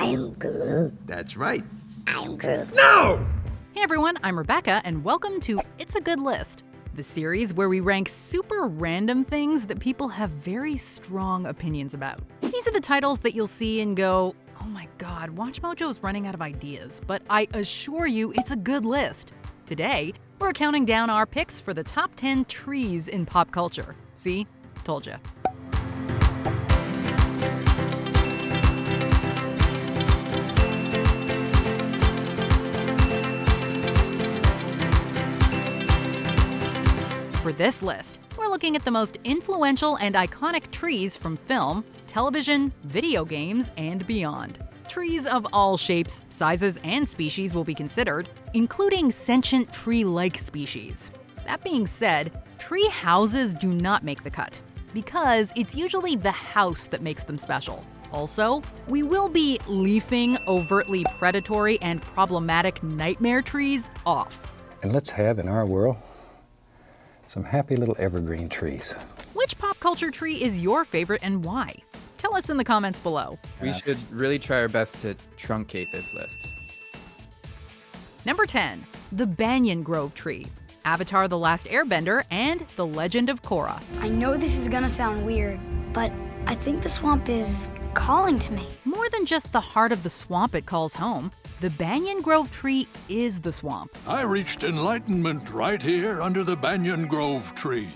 I am Groot. That's right. I am Groot. No! Hey everyone, I'm Rebecca, and welcome to It's a Good List, the series where we rank super random things that people have very strong opinions about. These are the titles that you'll see and go, oh my god, WatchMojo's running out of ideas, but I assure you it's a good list. Today, we're counting down our picks for the top 10 trees in pop culture. See? Told ya. For this list, we're looking at the most influential and iconic trees from film, television, video games, and beyond. Trees of all shapes, sizes, and species will be considered, including sentient tree-like species. That being said, tree houses do not make the cut, because it's usually the house that makes them special. Also, we will be leafing overtly predatory and problematic nightmare trees off. And let's have in our world some happy little evergreen trees. Which pop culture tree is your favorite and why? Tell us in the comments below. We should really try our best to truncate this list. Number 10, the Banyan Grove tree, Avatar: The Last Airbender, and The Legend of Korra. I know this is gonna sound weird, but I think the swamp is calling to me. More than just the heart of the swamp it calls home, the Banyan Grove tree is the swamp. I reached enlightenment right here under the Banyan Grove tree.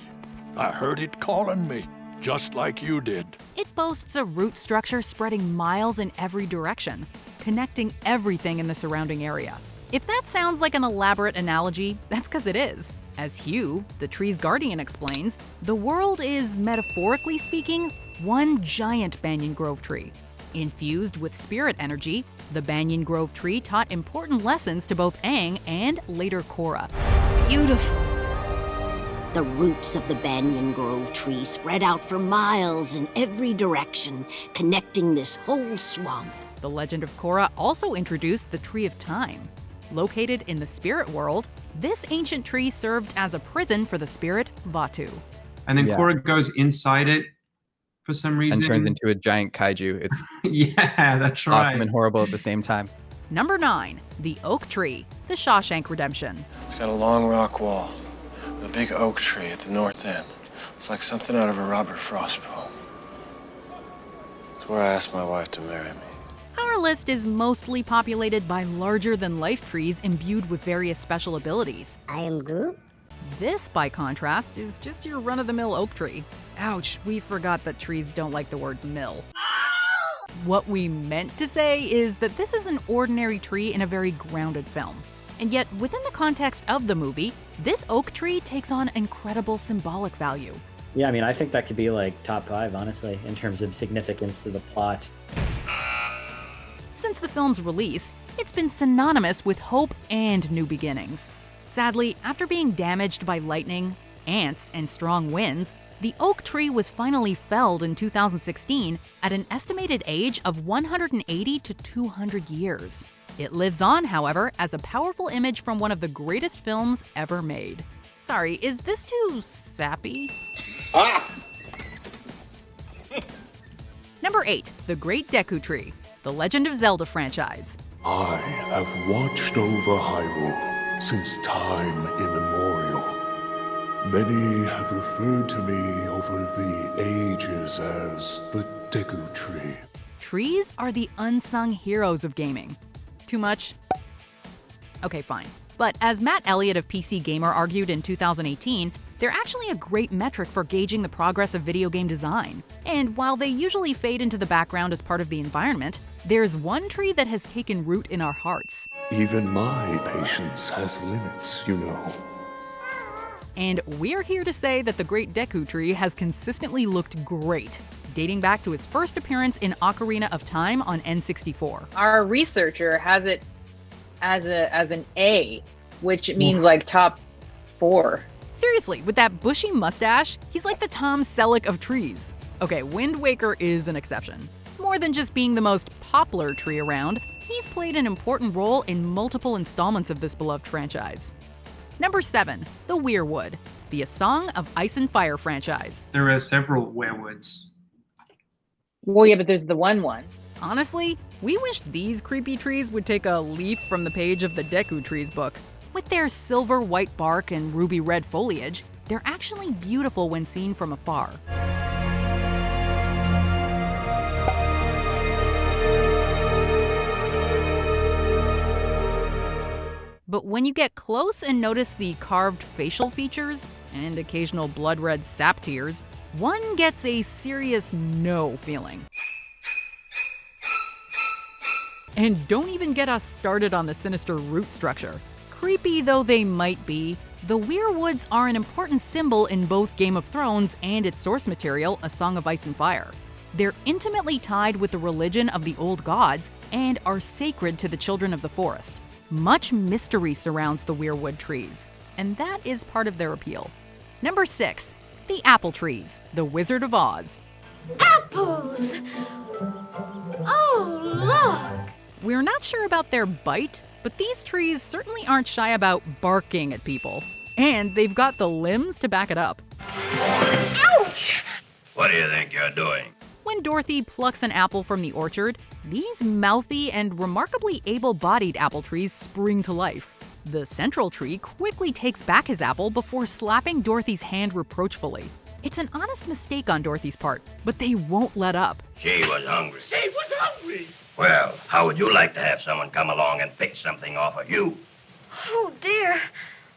I heard it calling me, just like you did. It boasts a root structure spreading miles in every direction, connecting everything in the surrounding area. If that sounds like an elaborate analogy, that's because it is. As Hugh, the tree's guardian, explains, the world is, metaphorically speaking, one giant Banyan Grove tree. Infused with spirit energy, the Banyan Grove tree taught important lessons to both Aang and later Korra. It's beautiful. The roots of the Banyan Grove tree spread out for miles in every direction, connecting this whole swamp. The Legend of Korra also introduced the Tree of Time. Located in the spirit world, this ancient tree served as a prison for the spirit Vatu. And then Korra goes inside it for some reason. And turns into a giant kaiju. It's yeah, that's right. awesome and horrible at the same time. Number 9, the Oak Tree, The Shawshank Redemption. It's got a long rock wall with a big oak tree at the north end. It's like something out of a Robert Frost poem. It's where I asked my wife to marry me. Our list is mostly populated by larger-than-life trees imbued with various special abilities. I am Groot. This, by contrast, is just your run-of-the-mill oak tree. Ouch, we forgot that trees don't like the word mill. What we meant to say is that this is an ordinary tree in a very grounded film. And yet, within the context of the movie, this oak tree takes on incredible symbolic value. Yeah, I mean, I think that could be like top 5, honestly, in terms of significance to the plot. Since the film's release, it's been synonymous with hope and new beginnings. Sadly, after being damaged by lightning, ants, and strong winds, the oak tree was finally felled in 2016 at an estimated age of 180 to 200 years. It lives on, however, as a powerful image from one of the greatest films ever made. Sorry, is this too sappy? Number 8, the Great Deku Tree, The Legend of Zelda franchise. I have watched over Hyrule since time immemorial. Many have referred to me over the ages as the Deku Tree. Trees are the unsung heroes of gaming. Too much? Okay, fine. But as Matt Elliott of PC Gamer argued in 2018, they're actually a great metric for gauging the progress of video game design. And while they usually fade into the background as part of the environment, there's one tree that has taken root in our hearts. Even my patience has limits, you know. And we're here to say that the Great Deku Tree has consistently looked great, dating back to its first appearance in Ocarina of Time on N64. Our researcher has it as an A, which means like top 4. Seriously, with that bushy mustache, he's like the Tom Selleck of trees. Okay, Wind Waker is an exception. More than just being the most popular tree around, he's played an important role in multiple installments of this beloved franchise. Number 7, the Weirwood, the A Song of Ice and Fire franchise. There are several Weirwoods. Well, yeah, but there's the one. Honestly, We wish these creepy trees would take a leaf from the page of the Deku Trees book. With their silver white bark and ruby red foliage, they're actually beautiful when seen from afar. But when you get close and notice the carved facial features and occasional blood-red sap tears, one gets a serious no feeling. And don't even get us started on the sinister root structure. Creepy though they might be, the Weirwoods are an important symbol in both Game of Thrones and its source material, A Song of Ice and Fire. They're intimately tied with the religion of the old gods and are sacred to the children of the forest. Much mystery surrounds the Weirwood trees, and that is part of their appeal. Number 6, the apple trees, the Wizard of Oz. Apples! Oh, look! We're not sure about their bite, but these trees certainly aren't shy about barking at people. And they've got the limbs to back it up. Ouch! What do you think you're doing? When Dorothy plucks an apple from the orchard, these mouthy and remarkably able-bodied apple trees spring to life. The central tree quickly takes back his apple before slapping Dorothy's hand reproachfully. It's an honest mistake on Dorothy's part, but they won't let up. She was hungry. She was hungry! Well, how would you like to have someone come along and pick something off of you? Oh, dear.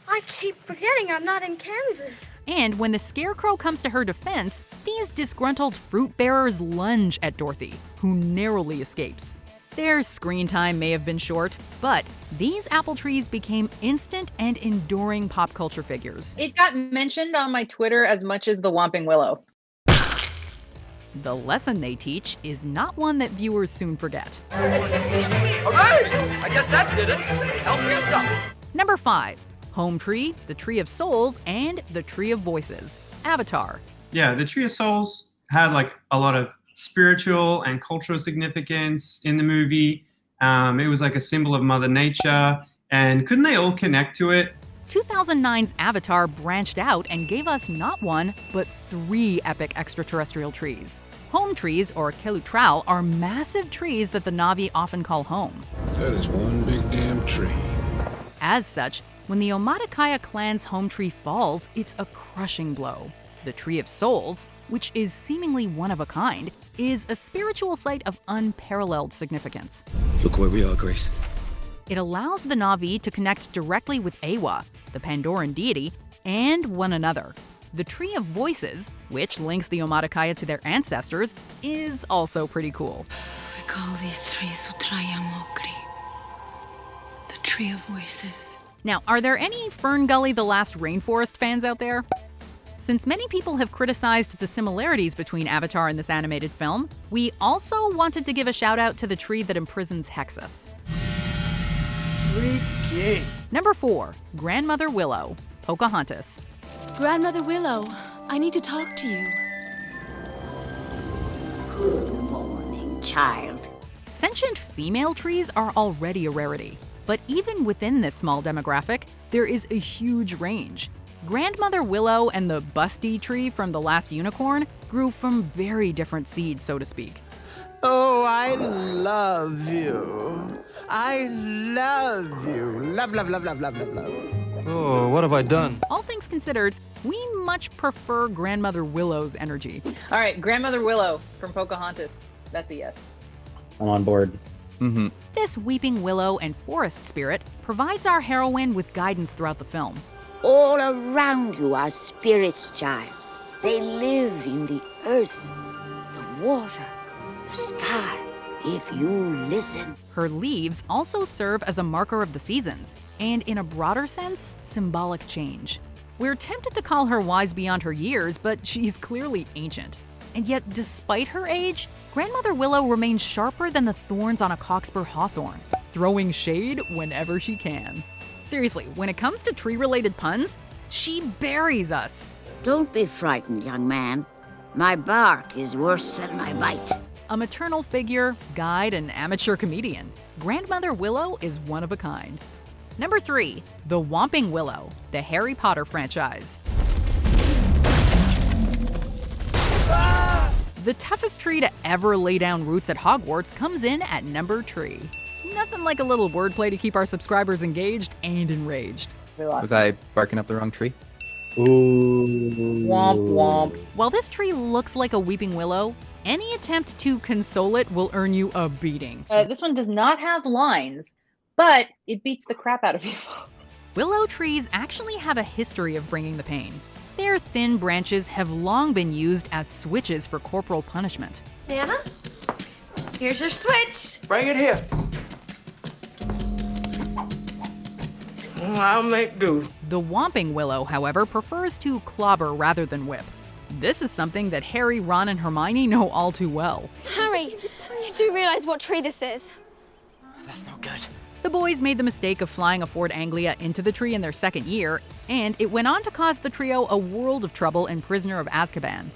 I keep forgetting I'm not in Kansas. And when the Scarecrow comes to her defense, these disgruntled fruit bearers lunge at Dorothy, who narrowly escapes. Their screen time may have been short, but these apple trees became instant and enduring pop culture figures. It got mentioned on my Twitter as much as the Whomping Willow. The lesson they teach is not one that viewers soon forget. Hooray! I guess that did it. Help yourself. Number 5. Home Tree, the Tree of Souls, and the Tree of Voices. Avatar. Yeah, the Tree of Souls had like a lot of spiritual and cultural significance in the movie. It was like a symbol of Mother Nature, and couldn't they all connect to it? 2009's Avatar branched out and gave us not one, but 3 epic extraterrestrial trees. Home trees, or Kelutrau, are massive trees that the Na'vi often call home. That is one big damn tree. As such, when the Omaticaya clan's home tree falls, it's a crushing blow. The Tree of Souls, which is seemingly one of a kind, is a spiritual site of unparalleled significance. Look where we are, Grace. It allows the Na'vi to connect directly with Ewa, the Pandoran deity, and one another. The Tree of Voices, which links the Omaticaya to their ancestors, is also pretty cool. We call these trees Utraya Mokri, the Tree of Voices. Now, are there any Fern Gully the Last Rainforest fans out there? Since many people have criticized the similarities between Avatar and this animated film, we also wanted to give a shout out to the tree that imprisons Hexus. Freaky. Number 4, Grandmother Willow, Pocahontas. Grandmother Willow, I need to talk to you. Good morning, child. Sentient female trees are already a rarity, but even within this small demographic, there is a huge range. Grandmother Willow and the busty tree from The Last Unicorn grew from very different seeds, so to speak. Oh, I love you. I love you. Love, love, love, love, love, love, love. Oh, what have I done? All things considered, we much prefer Grandmother Willow's energy. All right, Grandmother Willow from Pocahontas. That's a yes. I'm on board. This weeping willow and forest spirit provides our heroine with guidance throughout the film. All around you are spirits, child. They live in the earth, the water, the sky, if you listen. Her leaves also serve as a marker of the seasons, and in a broader sense, symbolic change. We're tempted to call her wise beyond her years, but she's clearly ancient. And yet, despite her age, Grandmother Willow remains sharper than the thorns on a cockspur hawthorn, throwing shade whenever she can. Seriously, when it comes to tree-related puns, she buries us. Don't be frightened, young man. My bark is worse than my bite. A maternal figure, guide, and amateur comedian, Grandmother Willow is one of a kind. Number 3, the Whomping Willow, the Harry Potter franchise. The toughest tree to ever lay down roots at Hogwarts comes in at number 3. Nothing like a little wordplay to keep our subscribers engaged and enraged. Was I barking up the wrong tree? Ooh. Womp womp. While this tree looks like a weeping willow, any attempt to console it will earn you a beating. This one does not have lines, but it beats the crap out of people. Willow trees actually have a history of bringing the pain. Their thin branches have long been used as switches for corporal punishment. Nana, here's your switch. Bring it here. I'll make do. The Whomping Willow, however, prefers to clobber rather than whip. This is something that Harry, Ron, and Hermione know all too well. Harry, you do realize what tree this is? That's no good. The boys made the mistake of flying a Ford Anglia into the tree in their second year, and it went on to cause the trio a world of trouble in Prisoner of Azkaban.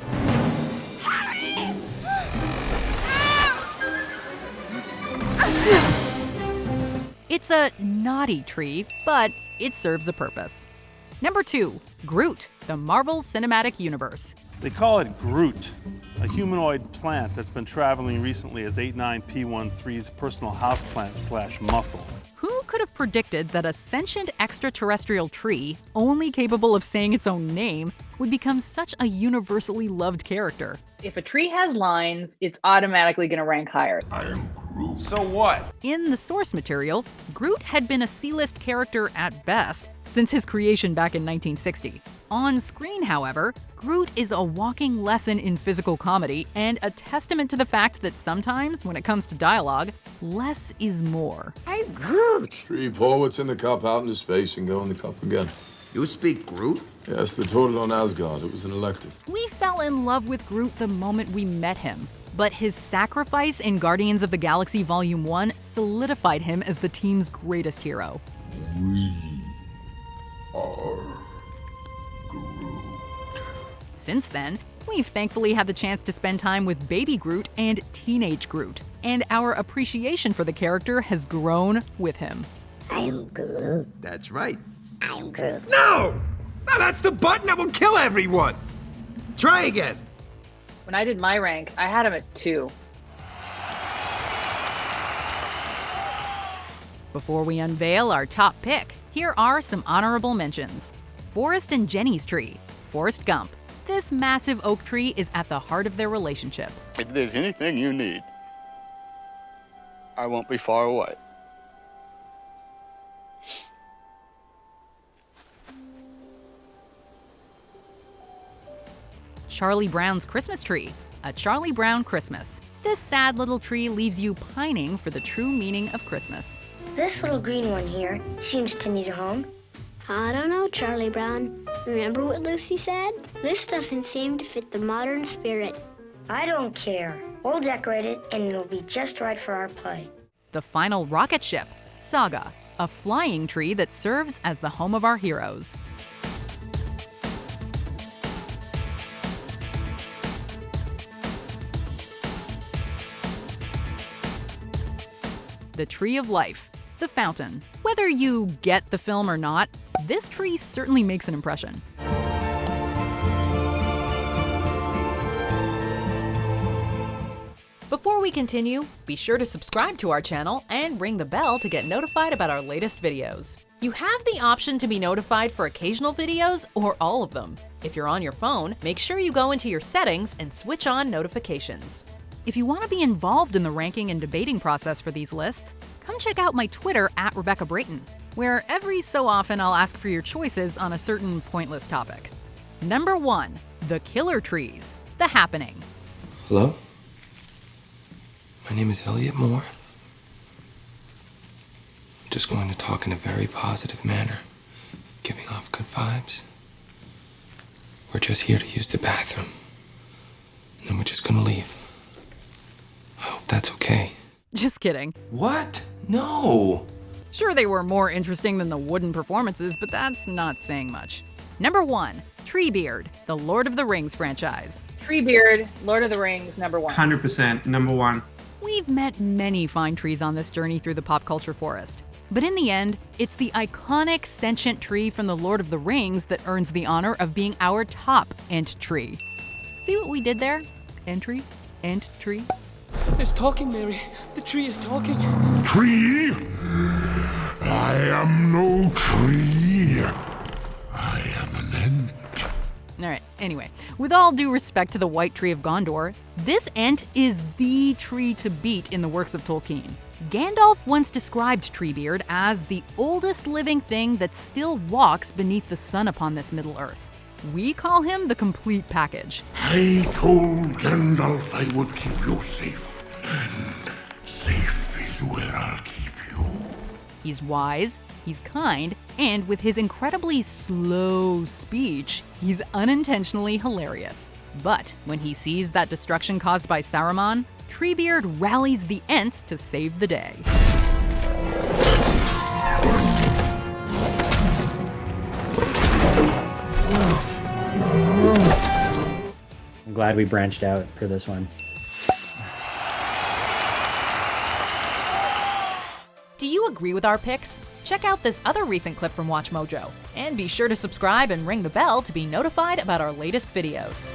It's a naughty tree, but it serves a purpose. Number 2, Groot, the Marvel Cinematic Universe. They call it Groot, a humanoid plant that's been traveling recently as 89P13's personal houseplant / muscle. Who could have predicted that a sentient extraterrestrial tree, only capable of saying its own name, would become such a universally loved character? If a tree has lines, it's automatically going to rank higher. I am Groot. So what? In the source material, Groot had been a C-list character at best since his creation back in 1960. On screen, however, Groot is a walking lesson in physical comedy and a testament to the fact that sometimes, when it comes to dialogue, less is more. I'm Groot. Tree, pour what's in the cup out into space and go in the cup again. You speak Groot? Yes, they taught it on Asgard. It was an elective. We fell in love with Groot the moment we met him, but his sacrifice in Guardians of the Galaxy Volume 1 solidified him as the team's greatest hero. We are Groot. Since then, we've thankfully had the chance to spend time with baby Groot and teenage Groot, and our appreciation for the character has grown with him. I'm Groot. That's right. I'm Groot. No! No, that's the button that will kill everyone. Try again. When I did my rank, I had him at 2. Before we unveil our top pick, here are some honorable mentions. Forrest and Jenny's tree, Forrest Gump. This massive oak tree is at the heart of their relationship. If there's anything you need, I won't be far away. Charlie Brown's Christmas tree, A Charlie Brown Christmas. This sad little tree leaves you pining for the true meaning of Christmas. This little green one here seems to need a home. I don't know, Charlie Brown. Remember what Lucy said? This doesn't seem to fit the modern spirit. I don't care. We'll decorate it and it'll be just right for our play. The Final Rocket Ship, Saga, a flying tree that serves as the home of our heroes. The Tree of Life, the Fountain. Whether you get the film or not, this tree certainly makes an impression. Before we continue, be sure to subscribe to our channel and ring the bell to get notified about our latest videos. You have the option to be notified for occasional videos or all of them. If you're on your phone, make sure you go into your settings and switch on notifications. If you want to be involved in the ranking and debating process for these lists, come check out my Twitter at Rebecca Brayton, where every so often I'll ask for your choices on a certain pointless topic. Number 1, the Killer Trees, The Happening. Hello? My name is Elliot Moore. I'm just going to talk in a very positive manner, giving off good vibes. We're just here to use the bathroom, and then we're just gonna leave. I hope that's okay. Just kidding. What? No. Sure, they were more interesting than the wooden performances, but that's not saying much. Number 1, Treebeard, the Lord of the Rings franchise. Treebeard, Lord of the Rings, number 1. 100%, number 1. We've met many fine trees on this journey through the pop culture forest. But in the end, it's the iconic sentient tree from the Lord of the Rings that earns the honor of being our top Ent tree. See what we did there? Entry? Ent tree? It's talking, Mary. The tree is talking. Tree? I am no tree. I am an ent. Alright, anyway, with all due respect to the White Tree of Gondor, this Ent is the tree to beat in the works of Tolkien. Gandalf once described Treebeard as the oldest living thing that still walks beneath the sun upon this Middle-earth. We call him the complete package. I told Gandalf I would keep you safe, and safe is where I'll keep you. He's wise, he's kind, and with his incredibly slow speech, he's unintentionally hilarious. But when he sees that destruction caused by Saruman, Treebeard rallies the Ents to save the day. I'm glad we branched out for this one. Do you agree with our picks? Check out this other recent clip from WatchMojo, and be sure to subscribe and ring the bell to be notified about our latest videos.